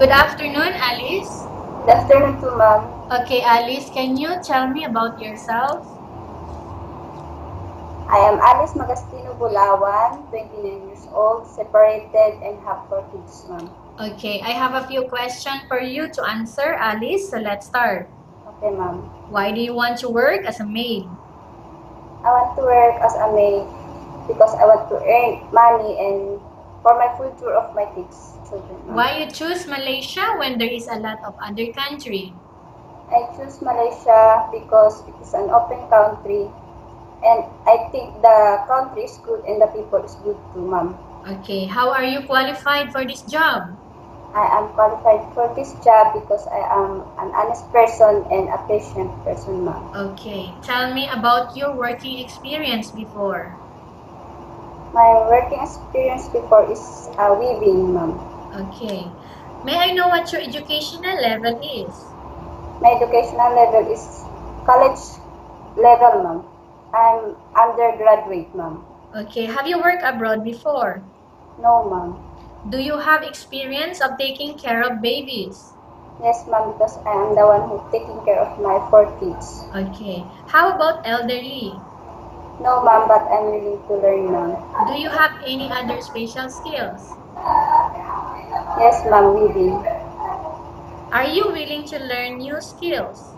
Good afternoon, Alice. Good afternoon to ma'am. Okay, Alice, can you tell me about yourself? I am Alice Magastino Bulawan, 29 years old, separated and have 4 kids, ma'am. Okay, I have a few questions for you to answer, Alice. So let's start. Okay, ma'am. Why do you want to work as a maid? I want to work as a maid because I want to earn money and for my future of my kids, children, ma'am. Why you choose Malaysia when there is a lot of other country? I choose Malaysia because it is an open country and I think the country is good and the people is good too, ma'am. Okay, how are you qualified for this job? I am qualified for this job because I am an honest person and a patient person, ma'am. Okay, tell me about your working experience before. My working experience before is weaving, ma'am. Okay, may I know what your educational level is? My educational level is college level, ma'am. I'm undergraduate, ma'am. Okay, have you worked abroad before? No, ma'am. Do you have experience of taking care of babies? Yes, ma'am, because I am the one who taking care of my 4 kids. Okay. How about elderly? No, ma'am, but I'm willing to learn, ma'am. Do you have any other special skills? Yes, ma'am, weaving. Are you willing to learn new skills?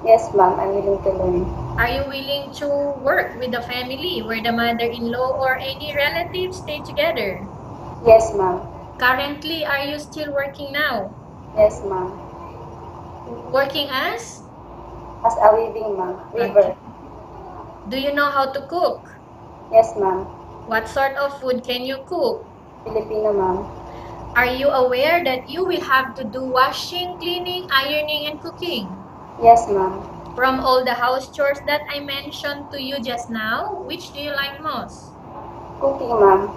Yes, ma'am, I'm willing to learn. Are you willing to work with a family where the mother-in-law or any relatives stay together? Yes, ma'am. Currently, are you still working now? Yes, ma'am. Working as? As a weaving, ma'am. Okay. Weaver. Do you know how to cook? Yes, ma'am. What sort of food can you cook? Filipino, ma'am. Are you aware that you will have to do washing, cleaning, ironing, and cooking? Yes, ma'am. From all the house chores that I mentioned to you just now, which do you like most? Cooking, ma'am.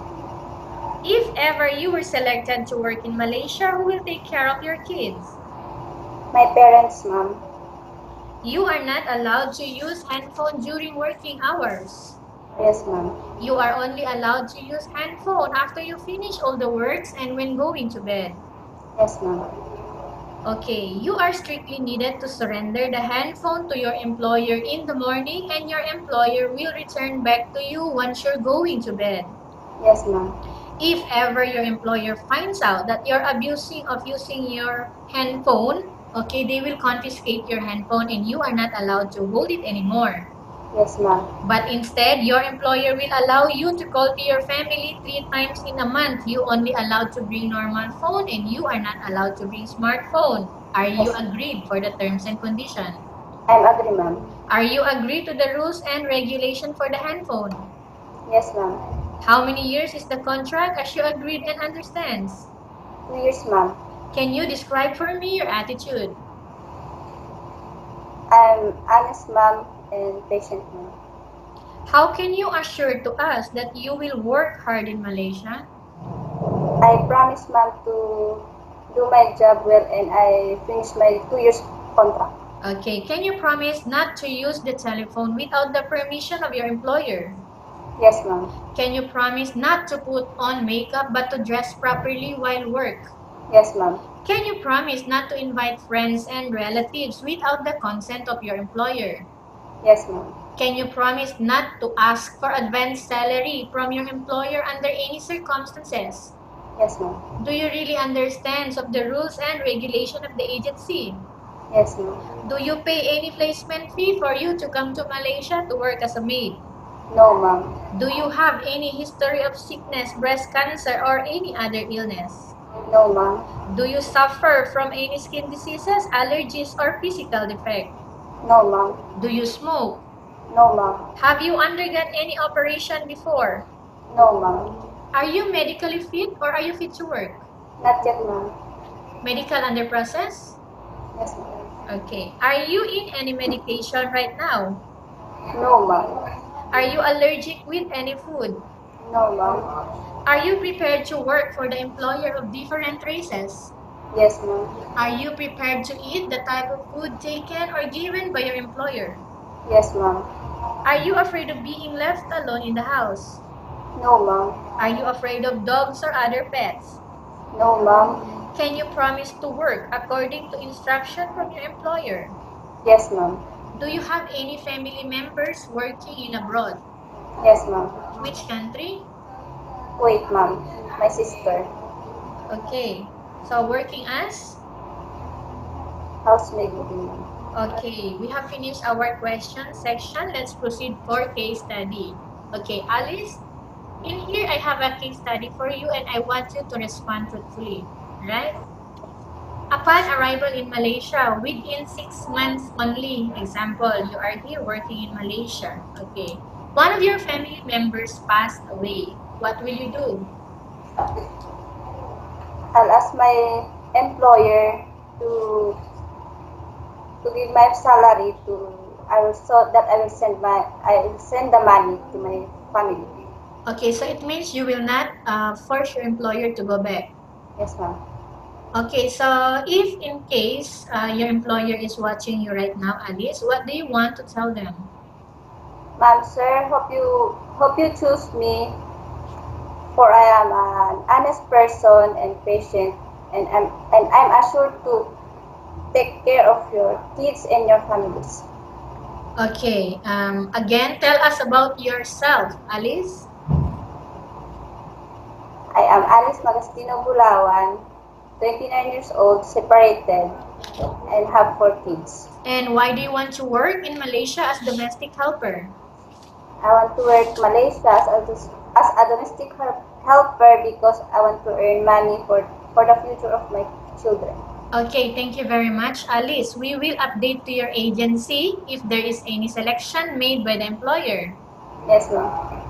If ever you were selected to work in Malaysia, who will take care of your kids? My parents, ma'am. You are not allowed to use handphone during working hours. Yes, ma'am. You are only allowed to use handphone after you finish all the works and when going to bed. Yes, ma'am. Okay, you are strictly needed to surrender the handphone to your employer in the morning and your employer will return back to you once you're going to bed. Yes, ma'am. If ever your employer finds out that you're abusing of using your handphone, okay, they will confiscate your handphone and you are not allowed to hold it anymore. Yes, ma'am. But instead, your employer will allow you to call to your family 3 times in a month. You only allowed to bring normal phone and you are not allowed to bring smartphone. Are you Yes. agreed for the terms and condition? I'm agree, ma'am. Are you agreed to the rules and regulation for the handphone? Yes, ma'am. How many years is the contract as you agreed and understands? 2 years, ma'am. Can you describe for me your attitude? I'm honest, ma'am, and patient, ma'am. How can you assure to us that you will work hard in Malaysia? I promise, ma'am, to do my job well and I finish my 2 years contract. Okay, can you promise not to use the telephone without the permission of your employer? Yes, ma'am. Can you promise not to put on makeup but to dress properly while work? Yes, ma'am. Can you promise not to invite friends and relatives without the consent of your employer? Yes, ma'am. Can you promise not to ask for advance salary from your employer under any circumstances? Yes, ma'am. Do you really understand of the rules and regulation of the agency? Yes, ma'am. Do you pay any placement fee for you to come to Malaysia to work as a maid? No, ma'am. Do you have any history of sickness, breast cancer, or any other illness? No, ma'am. Do you suffer from any skin diseases, allergies, or physical defect? No, ma'am. Do you smoke? No, ma'am. Have you undergone any operation before? No, ma'am. Are you medically fit or are you fit to work? Not yet, ma'am. Medical under process? Yes, ma'am. Okay. Are you in any medication right now? No, ma'am. Are you allergic with any food? No, ma'am. Are you prepared to work for the employer of different races? Yes, ma'am. Are you prepared to eat the type of food taken or given by your employer? Yes, ma'am. Are you afraid of being left alone in the house? No, ma'am. Are you afraid of dogs or other pets? No, ma'am. Can you promise to work according to instruction from your employer? Yes, ma'am. Do you have any family members working in abroad? Yes, ma'am. Which country? Wait, ma'am. My sister. Okay. So working as? Housemaid with me, ma'am. Okay, we have finished our question section. Let's proceed for case study. Okay, Alice, in here I have a case study for you and I want you to respond truthfully. Right? Upon arrival in Malaysia, within 6 months only, example, you are here working in Malaysia. Okay. One of your family members passed away. What will you do? I'll ask my employer to to give my salary to I will so that I will send the money to my family. Okay, so it means you will not force your employer to go back. Yes, ma'am. Okay, so if in case your employer is watching you right now, Alice, what do you want to tell them? Ma'am, sir, hope you choose me for I am an honest person and patient and I'm assured to take care of your kids and your families. Okay, again, tell us about yourself, Alice. I am Alice Magastino Bulawan, 29 years old, separated, and have 4 kids. And why do you want to work in Malaysia as domestic helper? I want to work Malaysia as a domestic helper because I want to earn money for the future of my children. Okay, thank you very much, Alice. We will update to your agency if there is any selection made by the employer. Yes, ma'am.